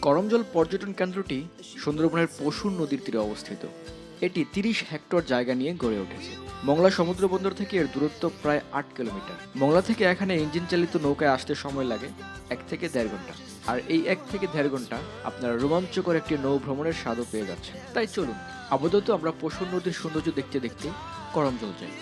করমজল পর্যটন কেন্দ্রটি সুন্দরবনের পশুর নদীর তীরে অবস্থিত। এটি ৩০ হেক্টর জায়গা নিয়ে গড়ে উঠেছে। মংলা সমুদ্র বন্দর থেকে এর দূরত্ব প্রায় ৮ কিলোমিটার। মংলা থেকে এখানে ইঞ্জিন চালিত নৌকায় আসতে সময় লাগে ১ থেকে দেড় ঘন্টা। আর এই ১ থেকে দেড় ঘন্টা আপনারা রোমাঞ্চকর একটি নৌ ভ্রমণের স্বাদও পেয়ে যাচ্ছেন। তাই চলুন আপাতত আমরা পশুর নদীর সৌন্দর্য দেখতে দেখতে করমজল যাই।